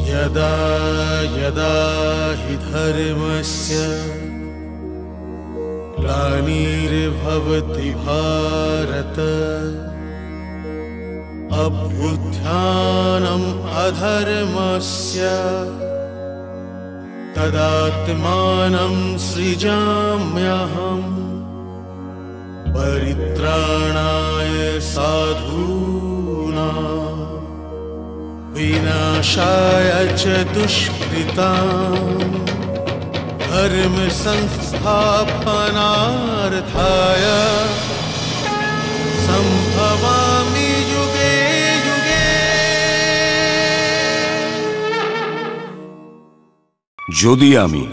यदा यदा हि धर्मस्य ग्लानिर्भवति भारत अभ्युत्थानम् अधर्मस्य तदात्मानं सृजाम्यहम् परित्राणाय साधूनां विनाशाय च दुष्कृतां धर्म संस्थापनार्थाय संभवामि युगे युगे। যদি আমি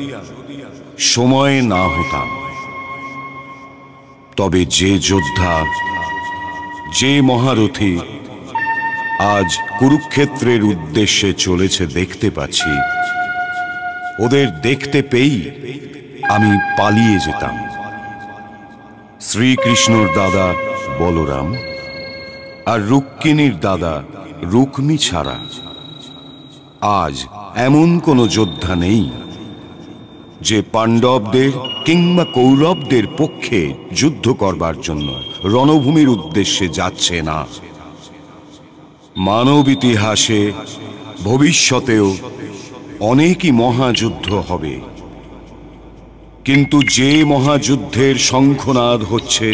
সময় না হতাম তবে যে যোদ্ধা যে মহারথী আজ কুরুক্ষেত্রের উদ্দেশ্যে চলেছে দেখতে পাচ্ছি, ওদের দেখতে পেয়েই আমি পালিয়ে যেতাম। শ্রীকৃষ্ণর দাদা বলরাম আর রুক্মিণীর দাদা রুক্মী ছাড়া আজ এমন কোনো যোদ্ধা নেই যে পাণ্ডবদের কিংবা কৌরবদের পক্ষে যুদ্ধ করবার জন্য রণভূমির উদ্দেশ্যে যাচ্ছে না। মানব ইতিহাসে ভবিষ্যতেও অনেকই মহাযুদ্ধ হবে, কিন্তু যে মহাযুদ্ধের শঙ্খনাদ হচ্ছে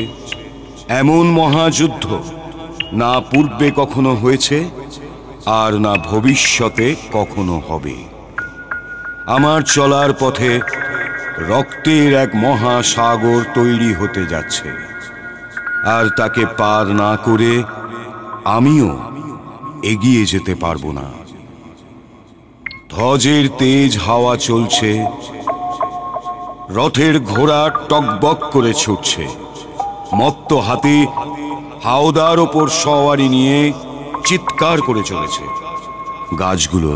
এমন মহাযুদ্ধ না পূর্বে কখনো হয়েছে আর না ভবিষ্যতে কখনো হবে। আমার চলার পথে রক্তের এক মহাসাগর তৈরি হতে যাচ্ছে, আর তাকে পার না করে আমিও এগিয়ে যেতে পারবো না। ধ্বজের তেজ হাওয়া চলছে, রথের ঘোড়া টকবক করে ছুটছে, মত্ত হাতি হাওদার ওপর সওয়ারি নিয়ে চিৎকার করে চলেছে। গাছগুলো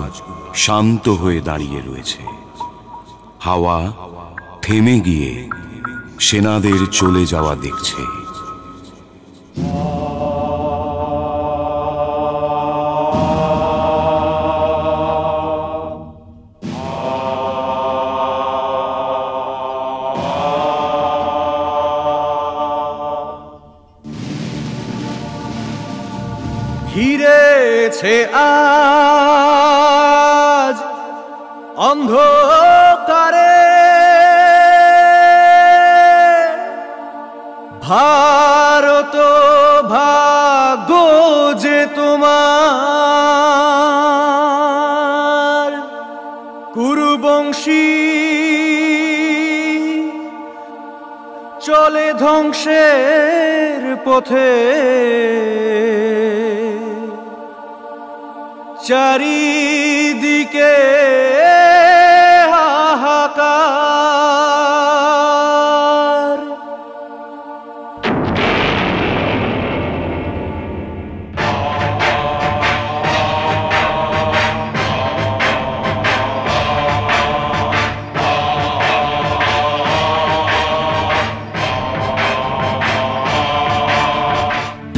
শান্ত হয়ে দাঁড়িয়ে রয়েছে। হাওয়া থেমে গিয়ে সেনাদের চলে যাওয়া দেখছে। ঘিরেছে আজ অন্ধকারে ভারত ভাগ্য যে তোমার কুরুবংশী চলে ধ্বংসের পথে চারিদিকে হাহাকার।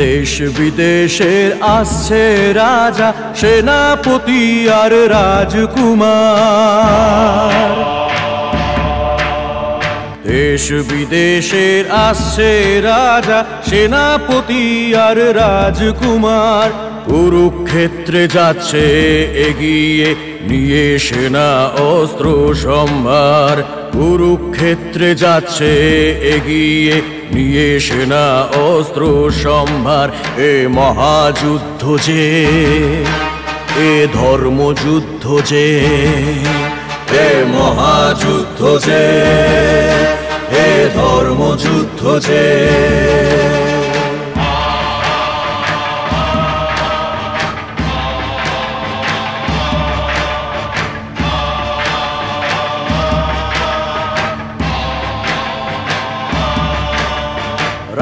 দেশ বিদেশের আসছে রাজা সেনাপতি আর রাজকুমার। দেশ বিদেশের আসছে রাজা সেনাপতি আর রাজকুমার। কুরুক্ষেত্রে যাচ্ছে এগিয়ে নিয়ে সেনা অস্ত্র সম্ভার। কুরুক্ষেত্রে যাচ্ছে এগিয়ে নিয়ে সেনা অস্ত্র সম্ভার। এ মহাযুদ্ধ যে, এ ধর্মযুদ্ধ যে, এ মহাযুদ্ধ যে, এ ধর্মযুদ্ধ যে।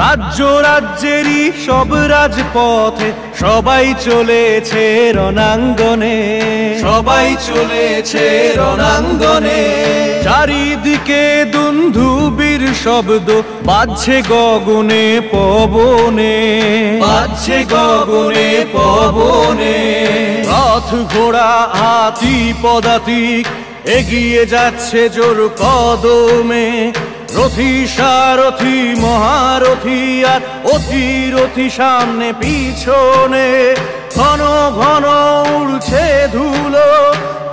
রাজ্য রাজ্যেরই সব রাজপথে সবাই চলেছে রণাঙ্গনে, সবাই চলেছে রণাঙ্গনে। চারিদিকে দুন্দুবির শব্দ বাজছে গগনে পবনে, বাজছে গগনে পবনে। রথ ঘোড়া হাতি পদাতিক এগিয়ে যাচ্ছে জোর কদমে। রথী সারথী মহারথী আর অতিরথী সামনে পিছনে। ঘন ঘন উড়ছে ধুলো,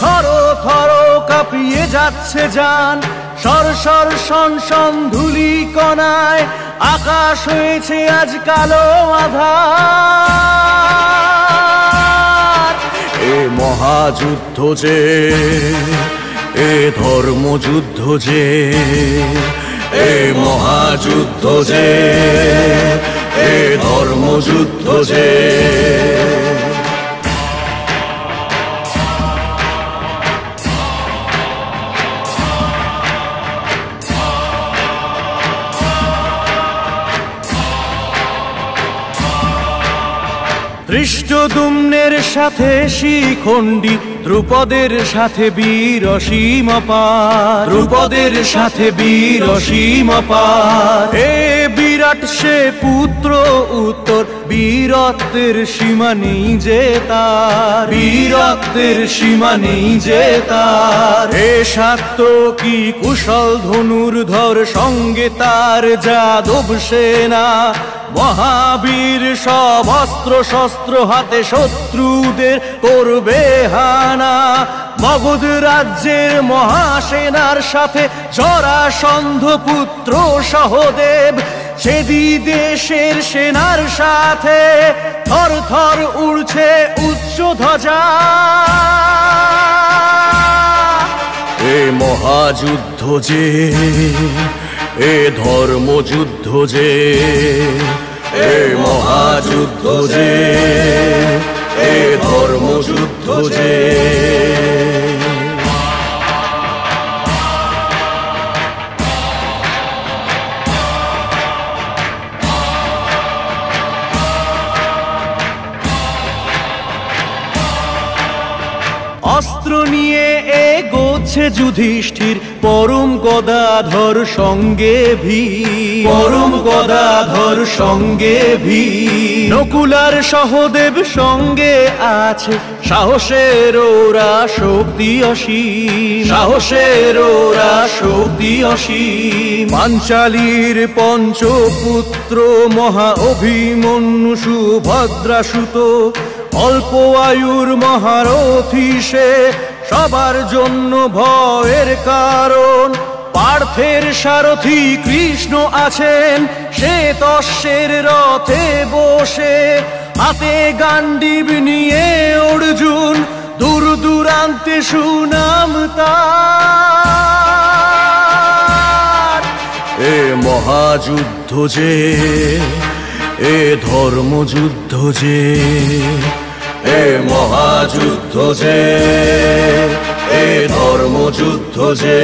থর থর কাঁপিয়ে যাচ্ছে যান। সর সর শন শন ধুলি কণায় আকাশ হয়েছে আজ কালো আঁধার। এ মহাযুদ্ধ যে, এ ধর্মযুদ্ধ যে, এ মহাযুদ্ধ যে, এ ধর্মযুদ্ধ যে। ধৃষ্টদ্যুম্নের সাথে শিখণ্ডী, দ্রুপদের সাথে বীর অসীম অপার, দ্রুপদের সাথে বীর অসীম অপার। এ বিরাট সে পুত্র উত্তর, বীরত্বের সীমা নেই যে তার, বীরত্বের সীমা নেই যে তার। এ সাত্ত্বকী কুশল ধনুর্ধর, সঙ্গে তার যাদব সেনা। মহাবীর সব অস্ত্র শস্ত্র হাতে শত্রুদের করবে হানা। মগধ রাজ্যের মহাসেনার সাথে জরাসন্ধ পুত্র সহদেব। সেদি দেশের সেনার সাথে থর থর উড়ছে উচ্চ ধ্বজা। এ মহাযুদ্ধ যে, এ ধর্মযুদ্ধ যে, এ মহাযুদ্ধ যে, এ ধর্মযুদ্ধ যে। অস্ত্র নিয়ে এগোচ্ছে যুধিষ্ঠির, পরম গদাধর সঙ্গে ভীম, পরম গদাধর সঙ্গে ভীম। নকুলার সহদেব সঙ্গে আছে, সাহসের ওরা শক্তি অসীম, সাহসের ওরা শক্তি অসীম। পাঞ্চালীর পঞ্চপুত্র মহা অভিমন্যু সুভদ্রাসুত। অল্প আয়ুর মহারথী সে, সবার জন্য ভয়ের কারণ। পার্থের সারথী কৃষ্ণ আছেন, সে তস্যের রথে বসে। হাতে গান্ডীব নিয়ে অর্জুন, দূর দূরান্তে সুনাম তার। এ মহাযুদ্ধ যে, এ ধর্মযুদ্ধ যে, এ মহাযুদ্ধ যে, এ ধর্মযুদ্ধ যে।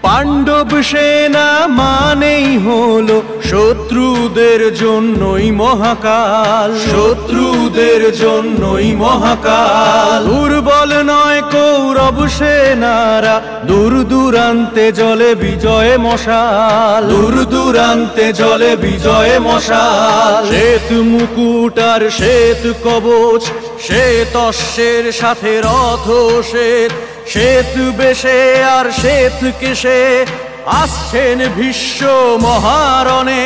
পাণ্ডব সেনা মানেই হলো শত্রুদের জন্যই মহাকাল, শত্রুদের জন্যই মহাকাল। দুর্বল নয় কৌরব সেনারা, দূর দূরান্তে জলে বিজয় মশাল, দূর দূরান্তে জলে বিজয় মশাল। শ্বেত মুকুট আর শ্বেত কবচ, শ্বেত অশ্বের সাথে রথ শ্বেত। শ্বেত বেশে আর শ্বেত কেশে আসছেন ভীষ্ম মহারণে।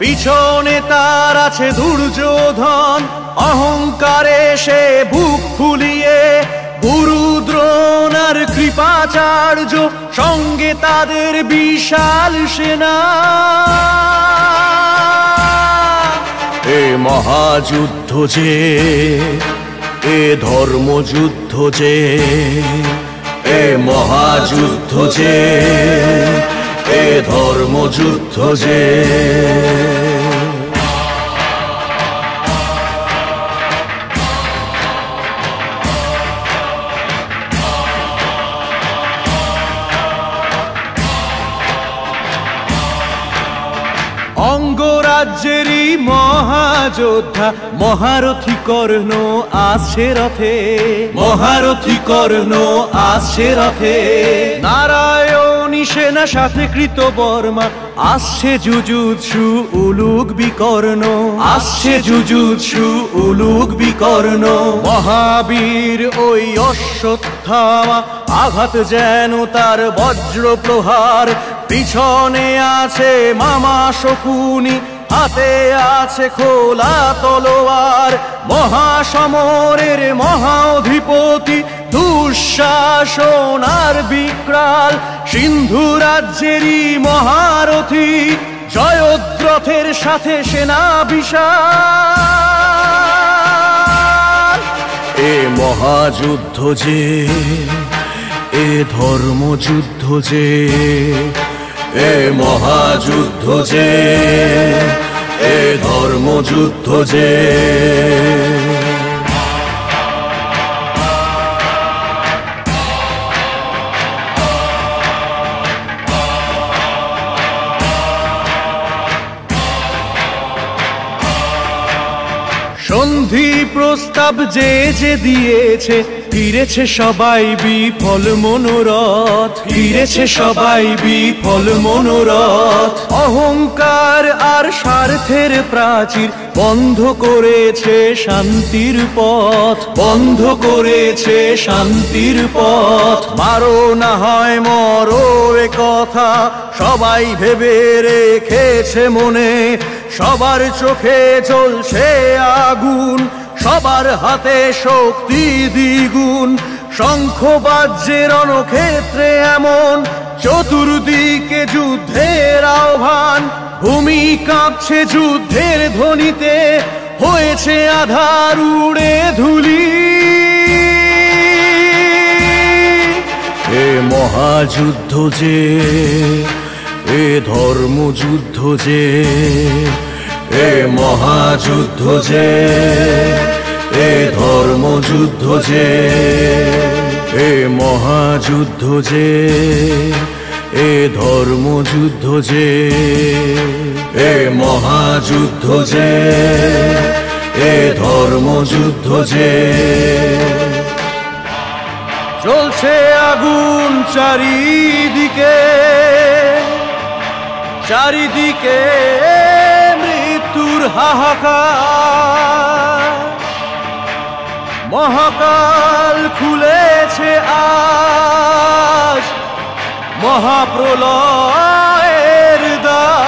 পিছনে তার আছে দুর্যোধন, অহংকারে সে বুক ফুলিয়ে। গুরু দ্রোণ আর কৃপাচার্য, সঙ্গে তাদের বিশাল সেনা। এ মহাযুদ্ধ যে, এ ধর্মযুদ্ধ যে, এ মহাযুদ্ধ যে, এ ধর্মযুদ্ধ যে। অঙ্গরাজ্যেরই মহাযোদ্ধা মহারথী কর্ণ আসছে রথে, মহারথী কর্ণ আসছে রথে। নারায়ণী সেনা সাথে কৃতবর্মা আসছে যুযুৎসু উলুক বিকর্ণ, আসছে যুযুৎসু উলুক বিকর্ণ। মহাবীর ওই অশ্বত্থামা আঘাত যেন তার বজ্র প্রহার, পিছনে আছে মামা শকুনি, হাতে আছে খোলা তলোয়ার। মহাসমরের মহাধিপতি দুঃশাসন আর বিকরাল, সিন্ধু রাজ্যেরই মহারথী জয়দ্রথের সাথে সেনা বিশাল। এ মহাযুদ্ধ যে, এ ধর্মযুদ্ধ যে, এ মহাযুদ্ধ যে, এ ধর্মযুদ্ধ যে। সন্ধি প্রস্তাব যে যে দিয়েছে, ফিরেছে সবাই বিফল মনোরথ, ফিরেছে সবাই বিফল মনোরথ। অহংকার আর স্বার্থের প্রাচীর বন্ধ করেছে শান্তির পথ, বন্ধ করেছে শান্তির পথ। মারো না হয় মরো এ কথা সবাই ভেবে রেখেছে মনে, সবার চোখে জ্বলছে আগুন, সবার হাতে শক্তি দ্বিগুণ। শঙ্খ বাজ্যের রণক্ষেত্রে এমন চতুর্দিকে যুদ্ধের আহ্বান, ভূমি কাঁপছে যুদ্ধের ধ্বনিতে, হয়েছে আধার উড়ে ধুলি। এ মহাযুদ্ধ যে, এ ধর্মযুদ্ধ যে, এ মহাযুদ্ধ যে, এ ধর্মযুদ্ধ যে, এ মহাযুদ্ধ যে, এ ধর্মযুদ্ধ যে, এ মহাযুদ্ধ যে, এ ধর্মযুদ্ধ যে। চলছে আগুন চারিদিকে, চারিদিকে মৃত্যুর হাহাকার। মহাকাল খুলেছে আজ মহাপ্রলয়ের দ্বার।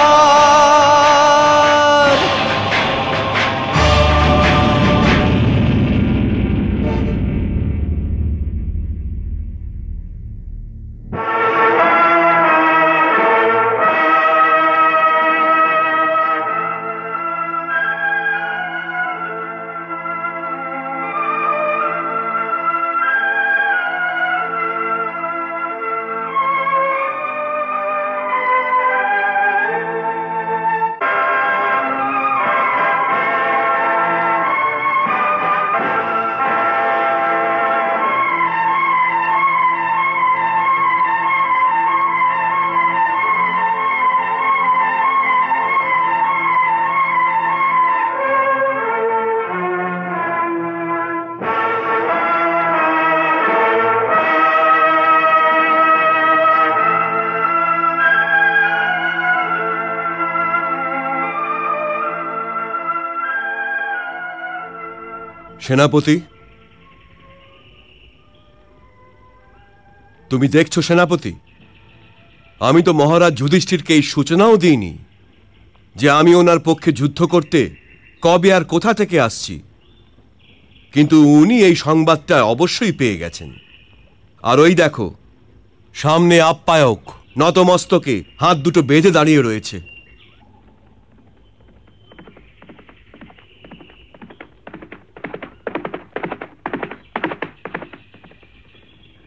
সেনাপতি, তুমি দেখছো সেনাপতি, আমি তো মহারাজ যুধিষ্ঠিরকে এই সূচনাও দিইনি যে আমি ওনার পক্ষে যুদ্ধ করতে কবে আর কোথা থেকে আসছি, কিন্তু উনি এই সংবাদটা অবশ্যই পেয়ে গেছেন। আর ওই দেখো, সামনে আপ্যায়ক নতমস্তকে হাত দুটো বেঁধে দাঁড়িয়ে রয়েছে।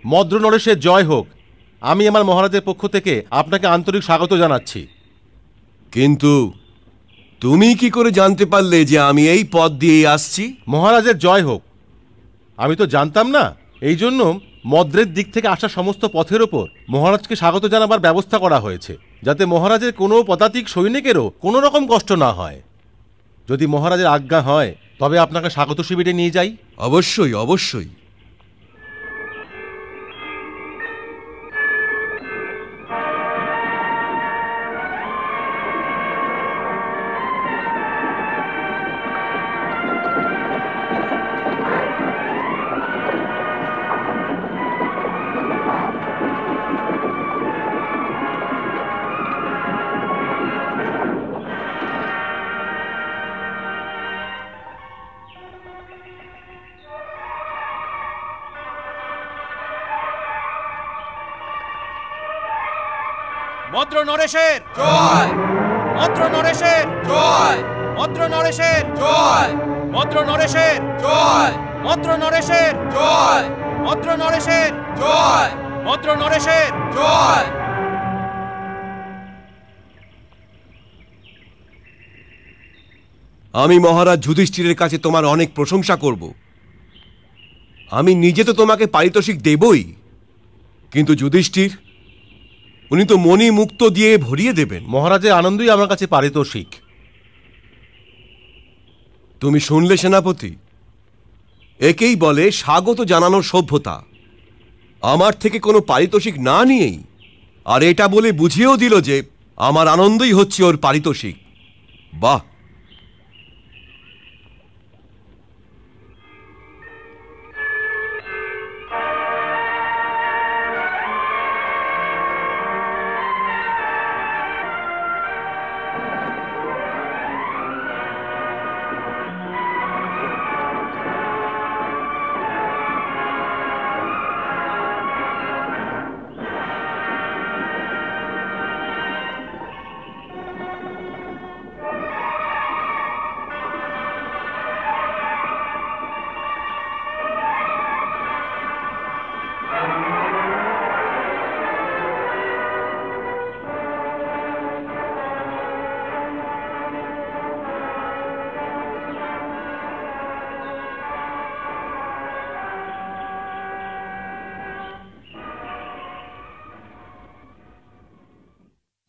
মদ্র নরেশের জয় হোক। আমি আমার মহারাজের পক্ষ থেকে আপনাকে আন্তরিক স্বাগত জানাচ্ছি। কিন্তু তুমি কি করে জানতে পারলে যে আমি এই পথ দিয়েই আসছি? মহারাজের জয় হোক। আমি তো জানতাম না, এই জন্য মদ্রের দিক থেকে আসা সমস্ত পথের ওপর মহারাজকে স্বাগত জানাবার ব্যবস্থা করা হয়েছে। যাতে মহারাজের কোনো পদাতিক সৈনিকেরও কোনো রকম কষ্ট না হয়। যদি মহারাজের আজ্ঞা হয় তবে আপনাকে স্বাগত শিবিরে নিয়ে যাই। অবশ্যই অবশ্যই। মদ্র নরেশের জয়, মদ্র নরেশের জয়, মদ্র নরেশের জয়, মদ্র নরেশের জয়, মদ্র নরেশের জয়, মদ্র নরেশের জয়, মদ্র নরেশের জয়। আমি মহারাজ যুধিষ্ঠিরের কাছে তোমার অনেক প্রশংসা করব। আমি নিজে তো তোমাকে পারিতোষিক দেবই, কিন্তু যুধিষ্ঠির উনি তো মণি মুক্ত দিয়ে ভরিয়ে দেবেন। মহারাজের আনন্দই আমার কাছে পারিতোষিক। তুমি শুনলে সেনাপতি, একেই বলে স্বাগত জানানোর সভ্যতা। আমার থেকে কোনো পারিতোষিক না নিয়েই আর এটা বলে বুঝিয়েও দিল যে আমার আনন্দই হচ্ছে ওর পারিতোষিক। বাহ!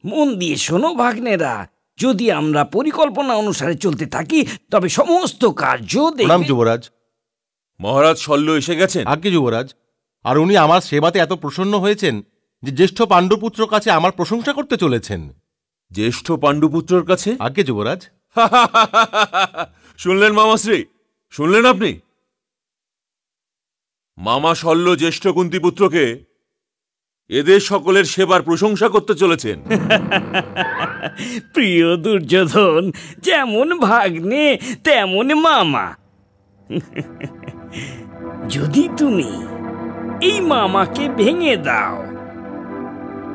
মন দিয়ে শোনো ভাগ্নেরা, যদি আমরা পরিকল্পনা অনুসারে চলতে থাকি তবে সমস্ত কার্য প্রণাম যুবরাজ। মহারাজ শল্য এসে গেছেন? আজ্ঞে যুবরাজ। আর উনি আমার সেবাতে এত প্রসন্ন হয়েছেন যে জ্যেষ্ঠ পাণ্ডুপুত্র কাছে আমার প্রশংসা করতে চলেছেন। জ্যেষ্ঠ পাণ্ডুপুত্রর কাছে? আজ্ঞে যুবরাজ। শুনলেন মামাশ্রী, শুনলেন আপনি? মামা শল্য জ্যেষ্ঠ কুন্তিপুত্রকে এদের সকলের সেবার প্রশংসা করতে চলেছেন। প্রিয় দুর্যোধন, যেমন ভাগ্নে তেমন মামা। যদি তুমি এই মামাকে ভেঙে দাও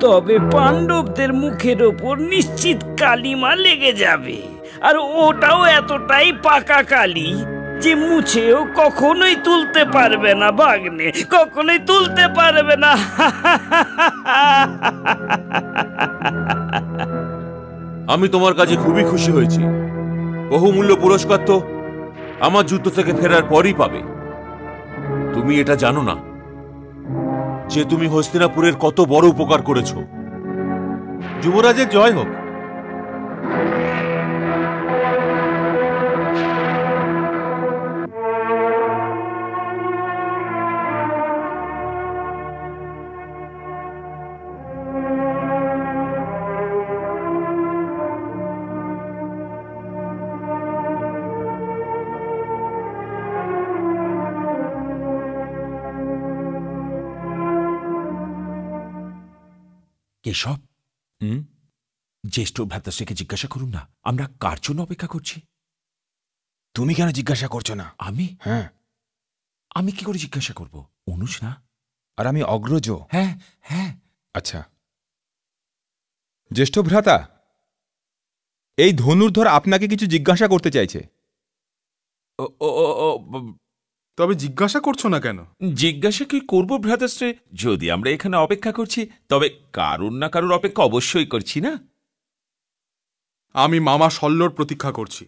তবে পাণ্ডবদের মুখের ওপর নিশ্চিত কালিমা লেগে যাবে, আর ওটাও এতটাই পাকা কালি যে মুছেও কখনোই তুলতে পারবে না ভাগ্নে, কখনোই তুলতে পারবে না। আমি তোমার কাছে খুবই খুশি হয়েছি। বহুমূল্য পুরস্কার তো আমার যুদ্ধ থেকে ফেরার পরই পাবে। তুমি এটা জানো না যে তুমি হস্তিনাপুরের কত বড় উপকার করেছো? যুবরাজের জয় হোক। কেশব, জ্যেষ্ঠ ভ্রাতাশ্রীকে জিজ্ঞাসা করুন না আমরা কার জন্য অপেক্ষা করছি। তুমি কেন জিজ্ঞাসা করছো না? আমি? হ্যাঁ। আমি কি করে জিজ্ঞাসা করব? অনুজ না? আর আমি অগ্রজ। হ্যাঁ হ্যাঁ। আচ্ছা, জ্যেষ্ঠ ভ্রাতা, এই ধনুর্ধর আপনাকে কিছু জিজ্ঞাসা করতে চাইছে। তবে জিজ্ঞাসা করছো না কেন? জিজ্ঞাসা কি করবো ভ্রাতাশ্রী? যদি আমরা এখানে অপেক্ষা করছি তবে কারুর না কারুর অপেক্ষা অবশ্যই করছি না? আমি মামা শল্যর প্রতীক্ষা করছি।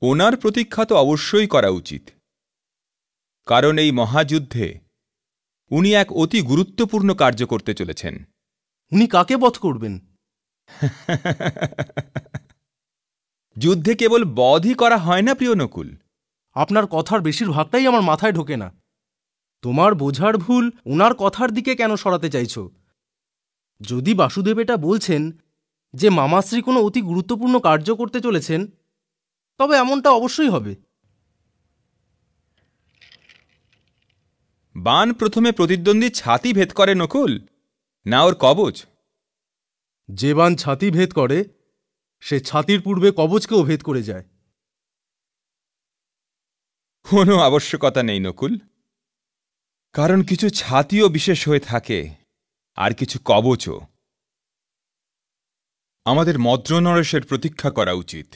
ওনার প্রতীক্ষা তো অবশ্যই করা উচিত, কারণ এই মহাযুদ্ধে উনি এক অতি গুরুত্বপূর্ণ কার্য করতে চলেছেন। উনি কাকে বধ করবেন? যুদ্ধে কেবল বধই করা হয় না প্রিয় নকুল। আপনার কথার বেশিরভাগটাই আমার মাথায় ঢোকে না। তোমার বোঝার ভুল ওনার কথার দিকে কেন সরাতে চাইছো? যদি বাসুদেব এটা বলছেন যে মামাশ্রী কোনো অতি গুরুত্বপূর্ণ কার্য করতে চলেছেন, তবে এমনটা অবশ্যই হবে। বাণ প্রথমে প্রতিদ্বন্দ্বী ছাতি ভেদ করে নকুল, না ওর কবচ? যে বাণ ছাতি ভেদ করে সে ছাতির পূর্বে কবচকেও ভেদ করে যায়। কোনো আবশ্যকতা নেই নকুল, কারণ কিছু ছাতিও বিশেষ হয়ে থাকে আর কিছু কবচও। আমাদের মদ্র নরেশের প্রতীক্ষা করা উচিত।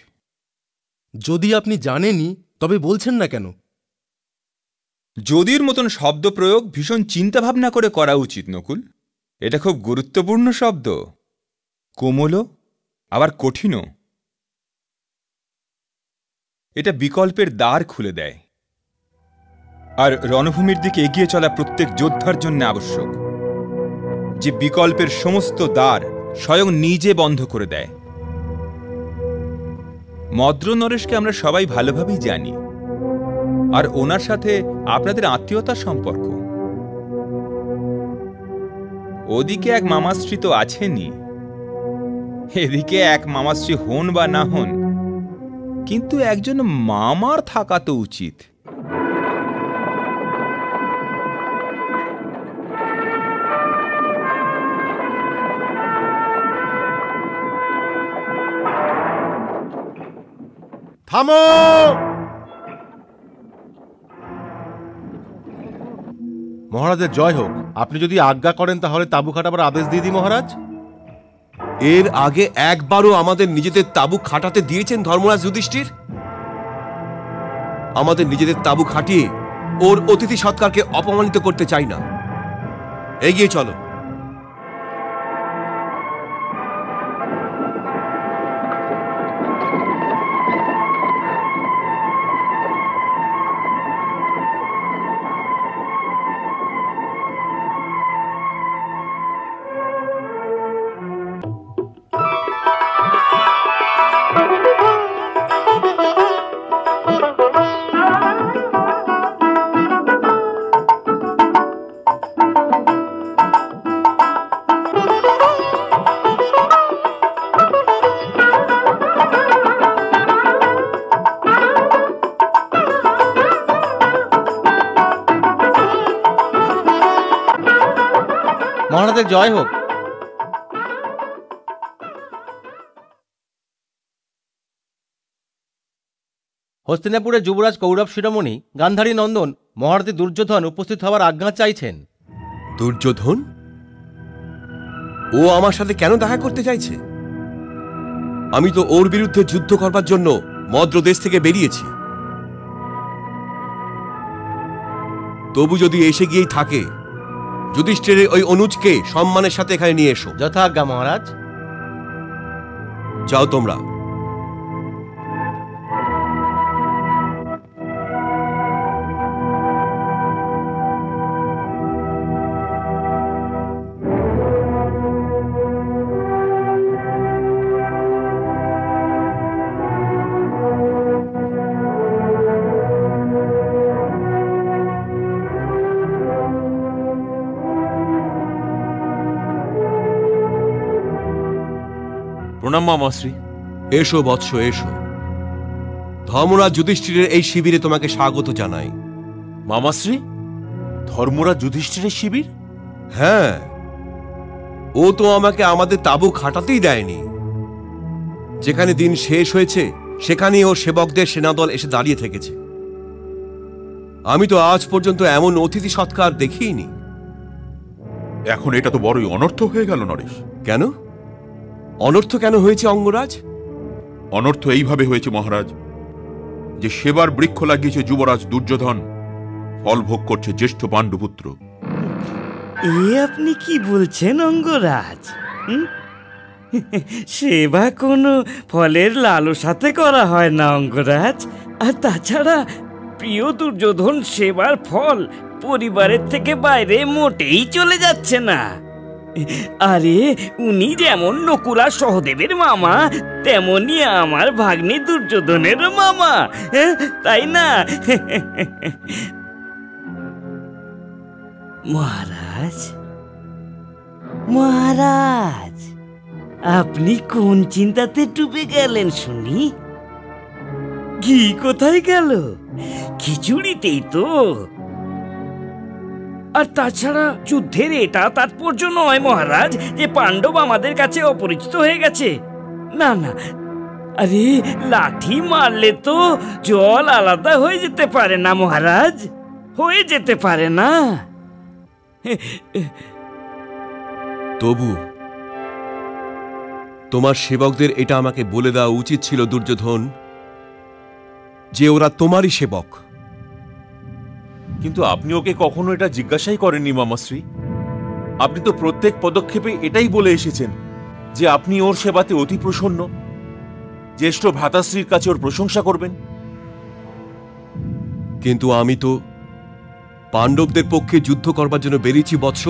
যদি আপনি জানেনই তবে বলছেন না কেন? যদির মতন শব্দ প্রয়োগ ভীষণ চিন্তাভাবনা করে করা উচিত নকুল। এটা খুব গুরুত্বপূর্ণ শব্দ, কোমলও আবার কঠিনও। এটা বিকল্পের দ্বার খুলে দেয়, আর রণভূমির দিকে এগিয়ে চলা প্রত্যেক যোদ্ধার জন্য আবশ্যক যে বিকল্পের সমস্ত দ্বার স্বয়ং নিজে বন্ধ করে দেয়। মদ্র নরেশকে আমরা সবাই ভালোভাবেই জানি, আর ওনার সাথে আপনাদের আত্মীয়তার সম্পর্ক। ওদিকে এক মামাশ্রী তো আছেনই, এদিকে এক মামাশ্রী হন বা না হন, কিন্তু একজন মামার থাকা তো উচিত। থামো! মহারাজের জয় হোক। আপনি যদি আজ্ঞা করেন তাহলে তাঁবু খাটাবার আদেশ দিয়ে দিই মহারাজ। এর আগে একবারও আমাদের নিজেদের তাঁবু খাটাতে দিয়েছেন ধর্মরাজ যুধিষ্ঠির? আমাদের নিজেদের তাঁবু খাটিয়ে ওর অতিথি সৎকারকে অপমানিত করতে চাই না। এগিয়ে চলো। মহারাজের জয় হোক। হস্তিনাপুরের যুবরাজ কৌরব শিরোমণি গান্ধারী নন্দন মহারথী দুর্যোধন উপস্থিত হওয়ার আজ্ঞা চাইছেন। দুর্যোধন? ও আমার সাথে কেন দেখা করতে চাইছে? আমি তো ওর বিরুদ্ধে যুদ্ধ করবার জন্য মদ্র দেশ থেকে বেরিয়েছি। তবু যদি এসে গিয়েই থাকে, যুধিষ্ঠিরের ওই অনুজকে সম্মানের সাথে এখানে নিয়ে এসো। যথাজ্ঞা মহারাজ। যাও তোমরা। প্রণাম মামাশ্রী। এসো বৎস, এসো। ধর্মরাজ যুধিষ্ঠিরের এই শিবিরে তোমাকে স্বাগত জানাই। মামাশ্রী, ধর্মরাজ যুধিষ্ঠিরের শিবির? হ্যাঁ, ও তো আমাকে আমাদের তাঁবু খাটাতেই দেয়নি। যেখানে দিন শেষ হয়েছে সেখানেই ও সেবকদের সেনাদল এসে দাঁড়িয়ে থেকেছে। আমি তো আজ পর্যন্ত এমন অতিথি সৎকার দেখিনি। এখন এটা তো বড়ই অনর্থ হয়ে গেল নরেশ। কেন? অনর্থ কেন হয়েছে অঙ্গরাজ? অনর্থ এইভাবে হয়েছে মহারাজ, যে সেবার বৃক্ষ লাগিয়েছে যুবরাজ দুর্যোধন, ফল ভোগ করছে জ্যেষ্ঠ পাণ্ডুপুত্র। এ আপনি কি বলছেন অঙ্গরাজ? সেবা কোনো ফলের লালসাতে করা হয় না অঙ্গরাজ। আর তাছাড়া প্রিয় দুর্যোধন সেবার ফল পরিবারের থেকে বাইরে মোটেই চলে যাচ্ছে না। আরে উনি যেমন নকুল আর সহদেবের মামা, তেমনি আমার ভাগ্নে দুর্যোধনের মামা, তাই না? মহারাজ, মহারাজ, আপনি কোন চিন্তাতে ডুবে গেলেন শুনি? ঘি কোথায় গেল? খিচুড়িতেই তো। আর তাছাড়া যুদ্ধের এটা তাৎপর্য নয় মহারাজ যে পাণ্ডব আমাদের কাছে অপরিচিত হয়ে গেছে। না না, আরে লাঠি মারলে তো জল আলাদা হয়ে যেতে পারে না মহারাজ, হয়ে যেতে পারে না। তবু তোমার সেবকদের এটা আমাকে বলে দেওয়া উচিত ছিল দুর্যোধন, যে ওরা তোমারই সেবক। কিন্তু আপনি ওকে কখনো এটা জিজ্ঞাসাই করেননি মামাশ্রী। আপনি তো প্রত্যেক পদক্ষেপে এটাই বলে এসেছেন যে আপনি ওর সেবাতে অতি প্রসন্ন, জ্যেষ্ঠ ভ্রাতাশ্রীর কাছে ওর প্রশংসা করবেন। কিন্তু আমি তো পাণ্ডবদের পক্ষে যুদ্ধ করবার জন্য বেরিয়েছি বৎস।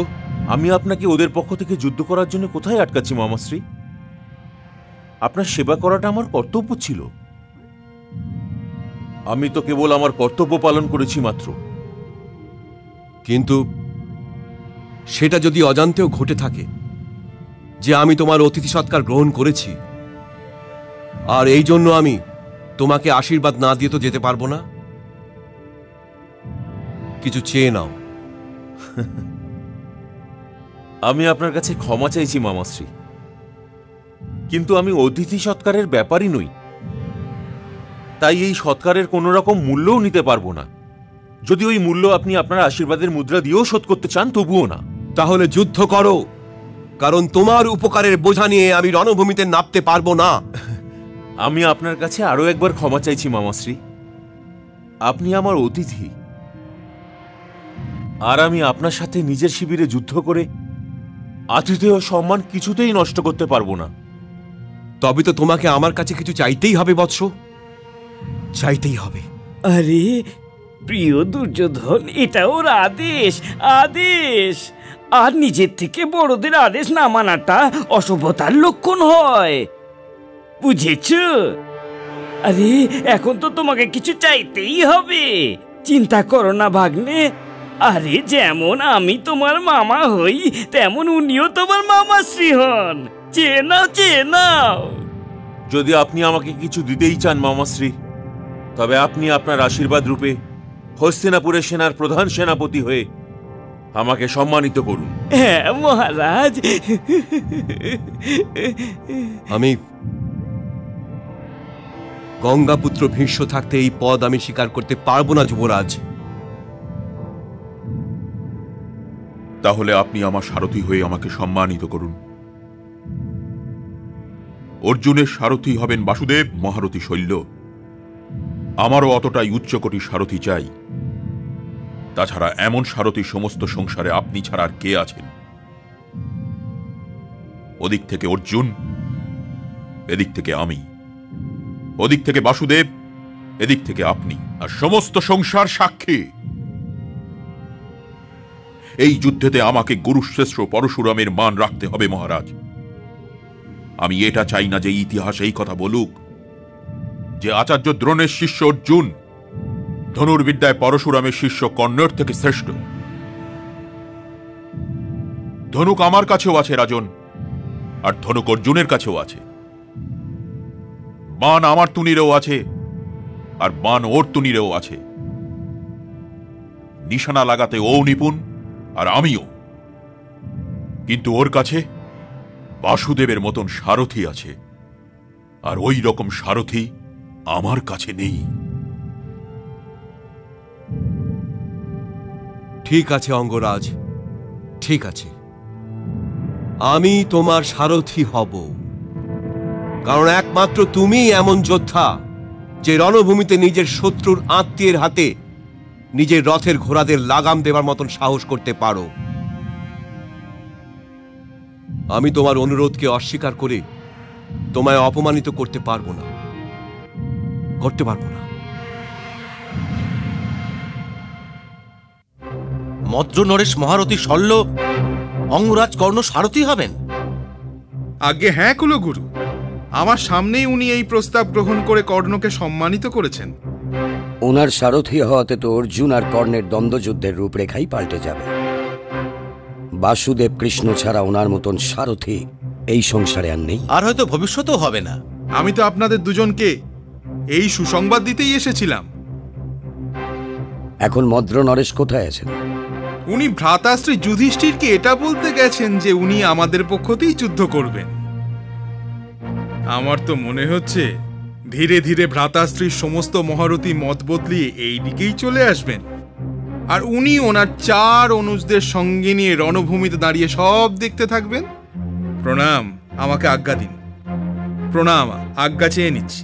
আমি আপনাকে ওদের পক্ষ থেকে যুদ্ধ করার জন্য কোথায় আটকাচ্ছি মামাশ্রী? আপনার সেবা করাটা আমার কর্তব্য ছিল। আমি তো কেবল আমার কর্তব্য পালন করেছি মাত্র। কিন্তু সেটা যদি অজান্তেও ঘটে থাকে যে আমি তোমার অতিথি সৎকার গ্রহণ করেছি, আর এই জন্য আমি তোমাকে আশীর্বাদ না দিয়ে তো যেতে পারবো না। কিছু চেয়ে নাও। আমি আপনার কাছে ক্ষমা চাইছি মামাশ্রী, কিন্তু আমি অতিথি সৎকারের ব্যাপারই নই, তাই এই সৎকারের কোন রকম মূল্যও নিতে পারবো না। যদি ওই মূল্য আপনি আপনার আশীর্বাদের মুদ্রা দিয়েও শোধ করতে চান তবুও না। তাহলে যুদ্ধ করো, কারণ তোমার উপকারের বোঝা নিয়ে আমি রণভূমিতে নামতে পারবো না। আমি আপনার কাছে আরো একবার ক্ষমা চাইছি মামাশ্রী। আপনি আমার অতিথি, আর আমি আপনার সাথে নিজের শিবিরে যুদ্ধ করে আতিথেয় সম্মান কিছুতেই নষ্ট করতে পারবো না। তবে তো তোমাকে আমার কাছে কিছু চাইতেই হবে বৎস, চাইতেই হবে। আরে প্রিয় দুর্যোধন, এটা ওর আদেশ, আদেশ। আর নিজের থেকে বড়দের আদেশ না মানাটা অসভ্যতার লক্ষণ হয়, বুঝেছ? আরে এখন তো তোমাকে কিছু চাইতেই হবে। চিন্তা করো না ভাগ্নে। আরে যেমন আমি তোমার মামা হই, তেমন উনিও তোমার মামাশ্রী হন। চেয়ে নাও, চেয়ে নাও। যদি আপনি আমাকে কিছু দিতেই চান মামাশ্রী, তবে আপনি আপনার আশীর্বাদ রূপে হস্তিনাপুরের সেনার প্রধান সেনাপতি হয়ে আমাকে সম্মানিত করুন। হ্যাঁ মহারাজ। আমি গঙ্গাপুত্র ভীষ্ম থাকতে এই পদ আমি স্বীকার করতে পারবো না যুবরাজ। তাহলে আপনি আমার সারথি হয়ে আমাকে সম্মানিত করুন। অর্জুনের সারথি হবেন বাসুদেব, মহারথী শৈল্য। আমারও অতটাই উচ্চকোটির সারথি চাই। তাছাড়া এমন সারথি সমস্ত সংসারে আপনি ছাড়া আর কে আছেন? ওদিক থেকে অর্জুন, এদিক থেকে আমি, ওদিক থেকে বাসুদেব, এদিক থেকে আপনি, আর সমস্ত সংসার সাক্ষী। এই যুদ্ধেতে আমাকে গুরুশ্রেষ্ঠ পরশুরামের মান রাখতে হবে মহারাজ। আমি এটা চাই না যে ইতিহাস এই কথা বলুক যে আচার্য দ্রোণের শিষ্য অর্জুন ধনুর্বিদ্যায় পরশুরামের শিষ্য কর্ণের থেকে শ্রেষ্ঠ। ধনুক আমার কাছেও আছে রাজন, আর ধনুক অর্জুনের কাছেও আছে। বাণ আমার তুনিরেও আছে, আর বাণ ওর তুনিরেও আছে। নিশানা লাগাতে ও নিপুণ, আর আমিও। কিন্তু ওর কাছে বাসুদেবের মতন সারথি আছে, আর ওই রকম সারথি আমার কাছে নেই। ঠিক আছে অঙ্গরাজ, ঠিক আছে, আমি তোমার সারথি হব। কারণ একমাত্র তুমি এমন যোদ্ধা যে রণভূমিতে নিজের শত্রুর আত্মীয়ের হাতে নিজের রথের ঘোড়াদের লাগাম দেবার মতন সাহস করতে পারো। আমি তোমার অনুরোধকে অস্বীকার করে তোমায় অপমানিত করতে পারবো না, করতে পারবো না। মদ্র নরেশ মহারথী শল্য অঙ্গরাজ কর্ণ সারথি হবেন? আগে হ্যাঁ কুলগুরু, আমার সামনেই উনি এই প্রস্তাব গ্রহণ করে কর্ণকে সম্মানিত করেছেন। ওনার সারথি হওয়াতে তো অর্জুন আর কর্ণের দ্বন্দ্বযুদ্ধের রূপরেখাই পাল্টে যাবে। বাসুদেব কৃষ্ণ ছাড়া ওনার মতন সারথি এই সংসারে আর নেই, আর হয়তো ভবিষ্যতেও হবে না। আমি তো আপনাদের দুজনকে এই সুসংবাদ দিতেই এসেছিলাম। এখন মদ্র নরেশ কোথায় আছেন? উনি ভ্রাতাশ্রী যুধিষ্ঠিরকে এটা বলতে গেছেন যে উনি আমাদের পক্ষতেই যুদ্ধ করবেন। আমার তো মনে হচ্ছে ধীরে ধীরে ভ্রাতাশ্রীর সমস্ত মহারথী মত বদলিয়ে এই দিকেই চলে আসবেন, আর উনি ওনার 4 অনুজদের সঙ্গে নিয়ে রণভূমিতে দাঁড়িয়ে সব দেখতে থাকবেন। প্রণাম, আমাকে আজ্ঞা দিন। প্রণাম, আজ্ঞা চেয়ে নিচ্ছি।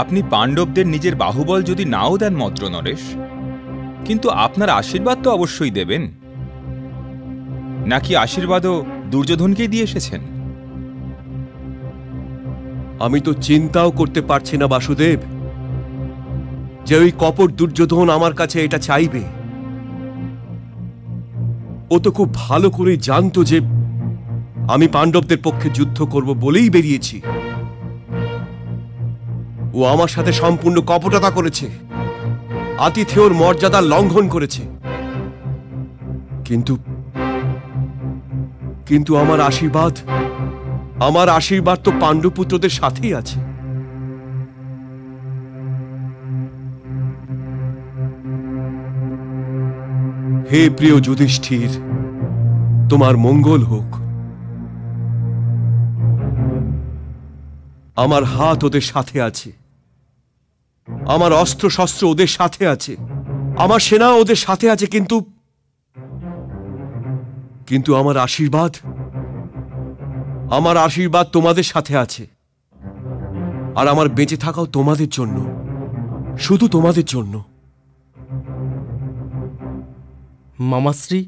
আপনি পাণ্ডবদের নিজের বাহুবল যদি নাও দেন মদ্র নরেশ, কিন্তু আপনার আশীর্বাদ তো অবশ্যই দেবেন। নাকি আশীর্বাদও দুর্যোধনকেই দিয়ে এসেছেন? আমি তো চিন্তাও করতে পারছি না বাসুদেব যে ওই কপট দুর্যোধন আমার কাছে এটা চাইবে। ও তো খুব ভালো করেই জানতো যে আমি পাণ্ডবদের পক্ষে যুদ্ধ করব বলেই বেরিয়েছি। ও আমার সাথে সম্পূর্ণ কপটতা করেছে, আতিথেয়র মর্যাদা লঙ্ঘন করেছে। কিন্তু কিন্তু আমার আশীর্বাদ তো পাণ্ডুপুত্রদের সাথেই আছে। হে প্রিয় যুধিষ্ঠির, তোমার মঙ্গল হোক। আমার হাত ওদের সাথে আছে, আমার অস্ত্র শস্ত্র ওদের সাথে আছে, আমার সেনা ওদের সাথে আছে, কিন্তু আমার আশীর্বাদ তোমাদের সাথে আছে। আর আমার বেঁচে থাকাও তোমাদের জন্য, শুধু তোমাদের জন্য। মামাশ্রী,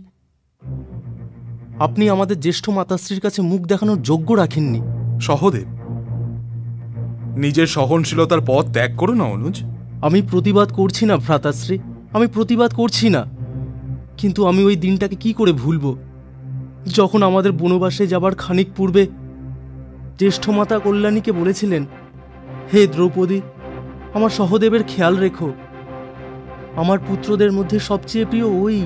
আপনি আমাদের জ্যেষ্ঠ মাতাশ্রীর কাছে মুখ দেখানোর যোগ্য রাখেননি। সহদেব, নিজের সহনশীলতার পথ ত্যাগ করো না অনুজ। আমি প্রতিবাদ করছি না ভ্রাতাশ্রী, আমি প্রতিবাদ করছি না, কিন্তু আমি ওই দিনটাকে কি করে ভুলব যখন আমাদের বনবাসে যাবার খানিক পূর্বে জ্যেষ্ঠ মাতা কল্যাণীকে বলেছিলেন, হে দ্রৌপদী, আমার সহদেবের খেয়াল রেখো, আমার পুত্রদের মধ্যে সবচেয়ে প্রিয় ওই।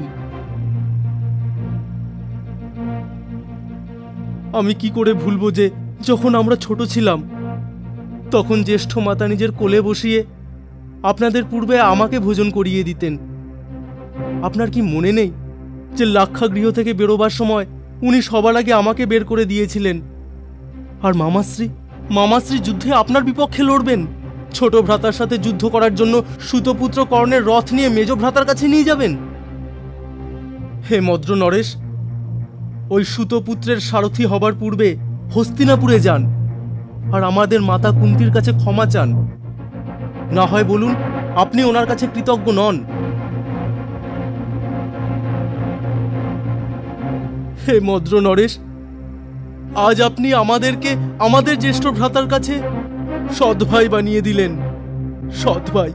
আমি কি করে ভুলব যে যখন আমরা ছোট ছিলাম তখন জ্যেষ্ঠ মাতা নিজের কোলে বসিয়ে আপনাদের পূর্বে আমাকে ভোজন করিয়ে দিতেন। আপনার কি মনে নেই যে লাক্ষাগৃহ থেকে বেরোবার সময় উনি সবার আগে আমাকে বের করে দিয়েছিলেন? আর মামাশ্রী যুদ্ধে আপনার বিপক্ষে লড়বেন, ছোট ভ্রাতার সাথে যুদ্ধ করার জন্য সুতপুত্র কর্ণের রথ নিয়ে মেজ ভ্রাতার কাছে নিয়ে যাবেন। হে মদ্র নরেশ, ওই সুতপুত্রের সারথি হবার পূর্বে হস্তিনাপুরে যান আর আমাদের মাতা কুন্তির কাছে ক্ষমা চান। না হয় বলুন আপনি ওনার কাছে কৃতজ্ঞ নন। হে মদ্র নরেশ, আজ আপনি আমাদেরকে আমাদের জ্যেষ্ঠ ভ্রাতার কাছে সৎ ভাই বানিয়ে দিলেন। সৎ ভাই।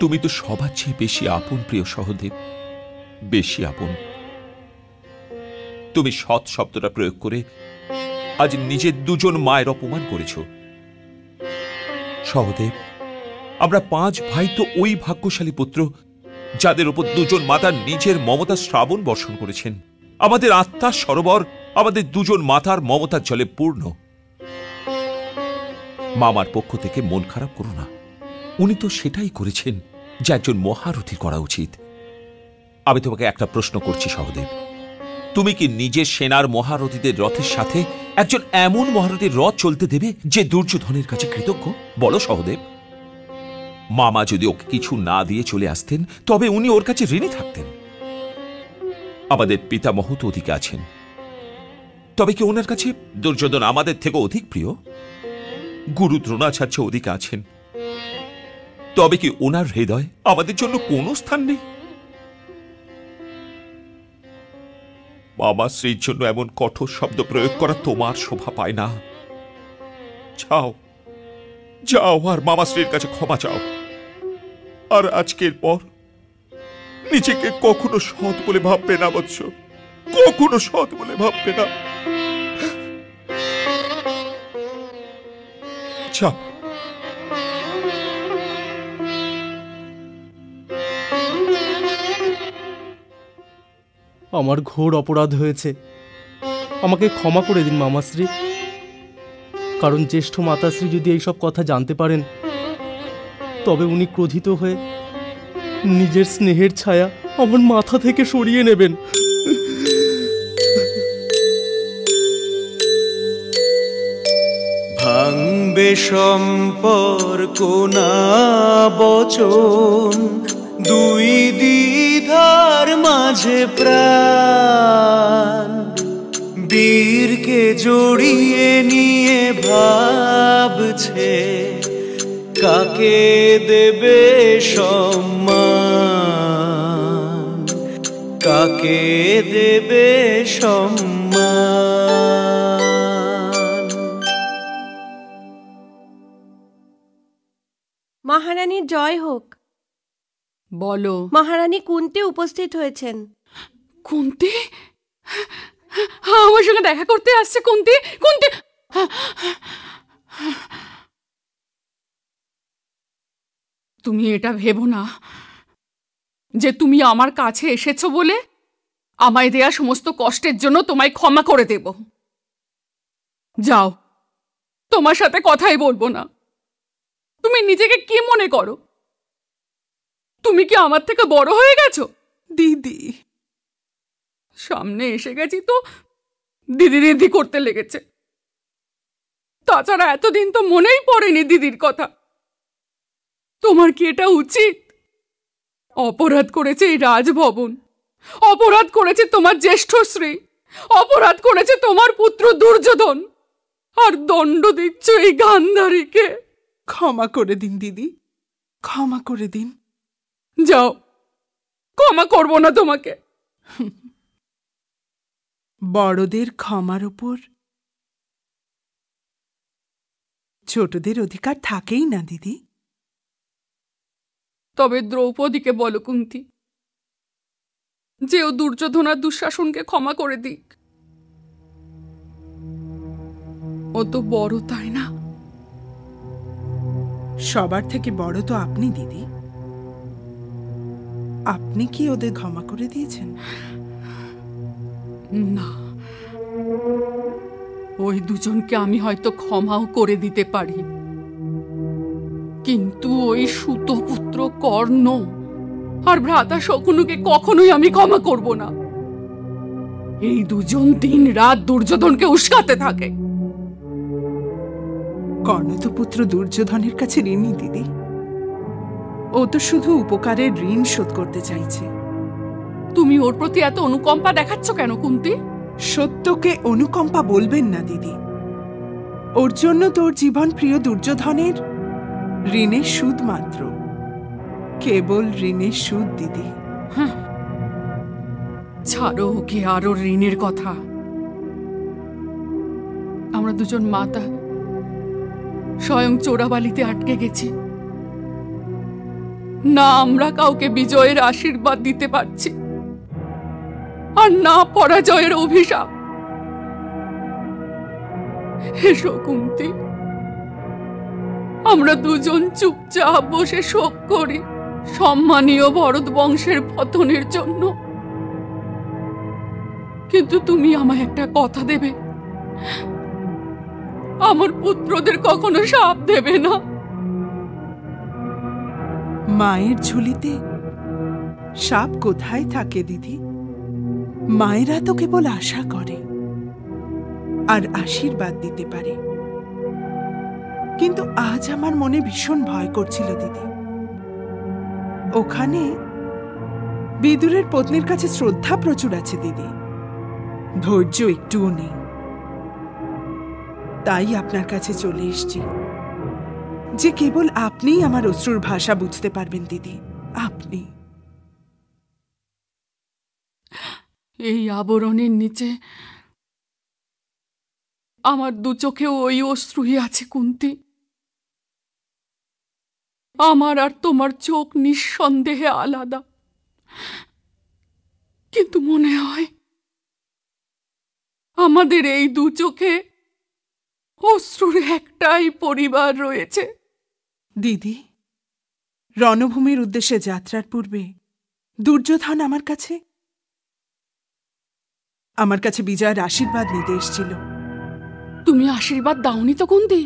তুমি তো সবার চেয়ে বেশি আপন প্রিয় সহদেব, বেশি আপন। তুমি সৎ শব্দটা প্রয়োগ করে আজ নিজের দুজন মায়ের অপমান করেছ। সহদেব, আমরা 5 ভাই তো ওই ভাগ্যশালী পুত্র যাদের উপর দুজন মাতা নিজের মমতা শ্রাবণ বর্ষণ করেছেন। আমাদের আত্মার সরোবর আমাদের দুজন মাতার মমতার জলে পূর্ণ। মামার পক্ষ থেকে মন খারাপ করো না, উনি তো সেটাই করেছেন যা একজন মহারথীর করা উচিত। আমি তোমাকে একটা প্রশ্ন করছি সহদেব, তুমি কি নিজের সেনার মহারথীদের রথের সাথে একজন এমন মহারথীর রথ চলতে দেবে যে দুর্যোধনের কাছে কৃতজ্ঞ? বলো সহদেব। মামা যদি ওকে কিছু না দিয়ে চলে আসতেন তবে উনি ওর কাছে ঋণী থাকতেন। আমাদের পিতামহ তো ওদিকে আছেন, তবে কি ওনার কাছে দুর্যোধন আমাদের থেকে অধিক প্রিয়? গুরু দ্রোণাচার্য ওদিকে আছেন, তবে কি ওনার হৃদয় আমাদের জন্য কোনো স্থান নেই? মামা শ্রীর জন্য এমন কঠোর শব্দ প্রয়োগ করা তোমার শোভা পায় না। যাও যাও আর মামা শ্রীর কাছে ক্ষমা চাও, আর আজকের পর নিজেকে কখনো সৎ বলে ভাববে না বৎস, কখনো সৎ বলে ভাববে না। যাও। আমার ঘোর অপরাধ হয়েছে, আমাকে ক্ষমা করে দিন মামাশ্রী। কারণ জ্যেষ্ঠ মাতাশ্রী যদি এইসব কথা জানতে পারেন তবে উনি ক্রোধিত হয়ে নিজের স্নেহের ছায়া আমার মাথা থেকে সরিয়ে নেবেন। ভাঙবে সম্পর্ক না বচন, দুই দ্বিধার মাঝে প্রাণ, বীরকে জড়িয়ে নিয়ে ভাবছে কাকে দেবে সম্মান, কাকে দেবে সম্মান। মহারানীর জয় হোক। বলো। মহারানী কুন্তি উপস্থিত হয়েছেন। কুন্তি? আমার সঙ্গে দেখা করতে আসছে কুন্তি? কুন্তি, তুমি এটা ভেবো না যে তুমি আমার কাছে এসেছো বলে আমায় দেয়া সমস্ত কষ্টের জন্য তোমায় ক্ষমা করে দেব। যাও, তোমার সাথে কথাই বলবো না। তুমি নিজেকে কি মনে করো? তুমি কি আমার থেকে বড় হয়ে গেছো? দিদি সামনে এসে গেছি তো দিদি দিদি করতে লেগেছে। তাছাড়া এতদিন তো মনেই পড়েনি দিদির কথা। তোমার কি এটা উচিত? অপরাধ করেছে এই রাজভবন, অপরাধ করেছে তোমার জ্যেষ্ঠ শ্রী, অপরাধ করেছে তোমার পুত্র দুর্যোধন, আর দণ্ড দিচ্ছ এই গান্ধারীকে। ক্ষমা করে দিন দিদি, ক্ষমা করে দিন। যাও, ক্ষমা করব না তোমাকে। বড়দের ক্ষমার উপর ছোটদের অধিকার থাকেই না দিদি। তবে দ্রৌপদীকে বলো কুন্তি যে ও দুর্যোধন আর দুঃশাসনকে ক্ষমা করে দিক। ও তো বড়, তাই না? সবার থেকে বড় তো আপনি দিদি। আপনি কি ওদের ক্ষমা করে দিয়েছেন? না, ওই দুজনকে আমি হয়তো ক্ষমাও করে দিতে পারি, কিন্তু ওই সুতপুত্র কর্ণ আর ভ্রাতা শকুনুকে কখনোই আমি ক্ষমা করব না। এই দুজন দিন রাত দুর্যোধনকে উস্কাতে থাকে। কর্ণ তো পুত্র দুর্যোধনের কাছে ঋণী দিদি। ও তো শুধু উপকারের ঋণ শোধ করতে চাইছে। তুমি ওর প্রতি এত অনুকম্পা দেখাচ্ছ কেন কুন্তি? সত্যকে অনুকম্পা বলবেন না দিদি। ওর জন্য তোর জীবন প্রিয় দুর্যোধনের ঋণের সুদ মাত্র, কেবল ঋণের সুদ দিদি। ছাড়ো ওকে আর ওর ঋণের কথা। আমরা দুজন মাতা স্বয়ং চোরাবালিতে আটকে গেছি, না আমরা কাউকে বিজয়ের আশীর্বাদ দিতে পারছি, আর না পরাজয়ের অভিশাপ। এসো কুন্তি, আমরা দুজন চুপচাপ বসে শোক করি সম্মানীয় ভরত বংশের পতনের জন্য। কিন্তু তুমি আমায় একটা কথা দেবে, আমার পুত্রদের কখনো শাপ দেবে না। মায়ের ঝুলিতে সাপ কোথায় থাকে দিদি? মায়েরা তো কেবল আশা করে আর আশীর্বাদ দিতে পারে। কিন্তু আজ আমার মনে ভীষণ ভয় করছিল দিদি। ওখানে বিদুরের পত্নীর কাছে শ্রদ্ধা প্রচুর আছে দিদি, ধৈর্য একটুও নেই। তাই আপনার কাছে চলে এসেছি, যে কেবল আপনিই আমার অশ্রুর ভাষা বুঝতে পারবেন দিদি, আপনি। এই আবরণের নিচে আমার দু চোখেও ওই অশ্রুই আছে কুন্তি। আমার আর তোমার চোখ নিঃসন্দেহে আলাদা, কিন্তু মনে হয় আমাদের এই দু চোখে অশ্রুর একটাই পরিবার রয়েছে। দিদি, রণভূমির উদ্দেশ্যে যাত্রার পূর্বে দুর্যোধন আমার কাছে বিজয়ের আশীর্বাদ নিতে এসেছিল। তুমি আশীর্বাদ দাওনি তো কুন্তি?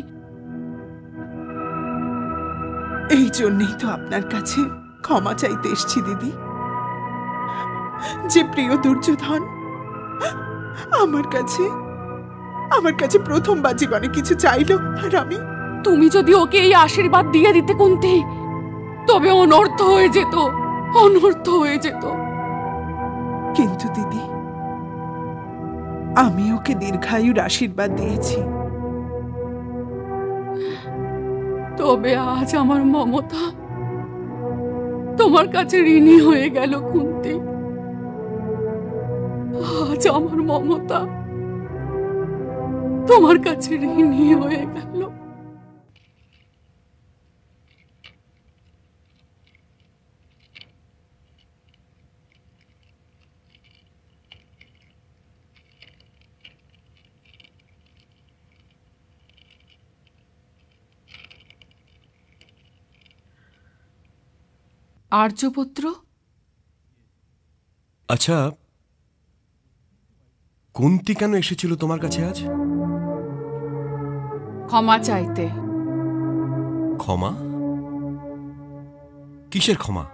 এই জন্যই তো আপনার কাছে ক্ষমা চাইতে এসেছি দিদি, যে প্রিয় দুর্যোধন আমার কাছে প্রথমবার জীবনে কিছু চাইলো, আর আমি। তুমি যদি ওকে এই আশীর্বাদ দিয়ে দিতে কুন্তি, তবে অনর্থ হয়ে যেত, অনর্থ হয়ে যেত। কিন্তু দিদি, আমি ওকে দীর্ঘায়ুর আশীর্বাদ দিয়েছি। তবে আজ আমার মমতা তোমার কাছে ঋণী হয়ে গেল কুন্তি। আজ আমার মমতা তোমার কাছে ঋণী হয়ে গেল। আর্যপুত্র, আচ্ছা, কুন্তি কেন এসেছিল তোমার কাছে আজ? ক্ষমা চাইতে। ক্ষমা? কিসের ক্ষমা?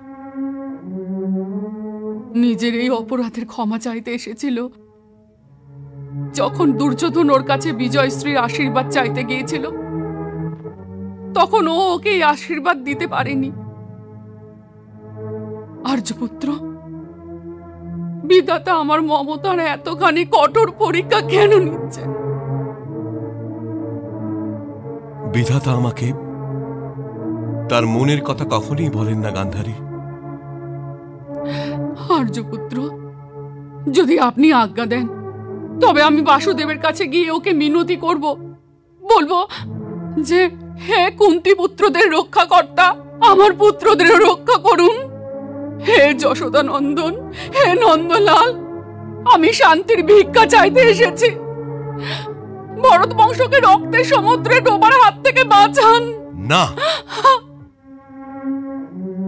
নিজের এই অপরাধের ক্ষমা চাইতে এসেছিল। যখন দুর্যোধন ওর কাছে বিজয়শ্রীর আশীর্বাদ চাইতে গিয়েছিল, তখন ও ওকে এই আশীর্বাদ দিতে পারেনি। আর্যপুত্র, বিধাতা আমার মমতার এতখানি কঠোর পরীক্ষা কেন নিচ্ছে? বিধাতা আমাকে তার মনের কথা কখনই বলেন না গান্ধারী। আর্যপুত্র, যদি আপনি আজ্ঞা দেন, তবে আমি বাসুদেবের কাছে গিয়ে ওকে মিনতি করব, বলবো যে, হে কুন্তি পুত্রদের রক্ষাকর্তা, আমার পুত্রদের রক্ষা করুন। হে যশোদা নন্দন, হে নন্দলাল, আমি শান্তির ভিক্ষা চাইতে এসেছি। ভরত বংশকে রক্তের সমুদ্রে ডোবার হাত থেকে বাঁচান। না,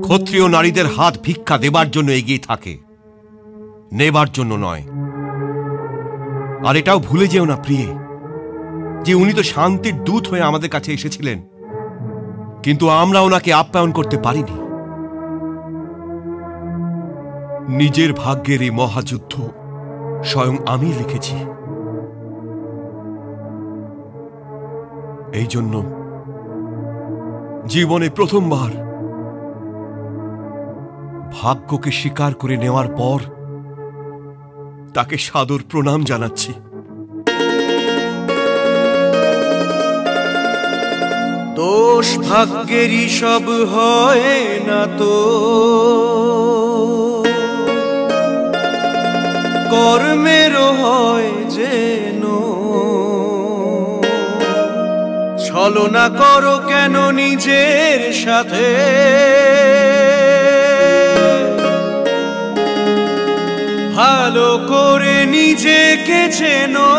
ক্ষত্রিয় নারীদের হাত ভিক্ষা দেবার জন্য এগিয়ে থাকে, নেবার জন্য নয়। আর এটাও ভুলে যেও না প্রিয়ে, যে উনি তো শান্তির দূত হয়ে আমাদের কাছে এসেছিলেন, কিন্তু আমরা ওনাকে আপ্যায়ন করতে পারিনি। নিজের ভাগ্যের এই মহাযুদ্ধ স্বয়ং আমি লিখেছি। এই জন্য জীবনে প্রথমবার ভাগ্যকে স্বীকার করে নেওয়ার পর তাকে সাদর প্রণাম জানাচ্ছি। দোষ ভাগ্যেরই সব হয় না তো, কর্মেরও হয় যেন। ছলনা করো কেন নিজের সাথে, ভালো করে নিজেকে চেনো।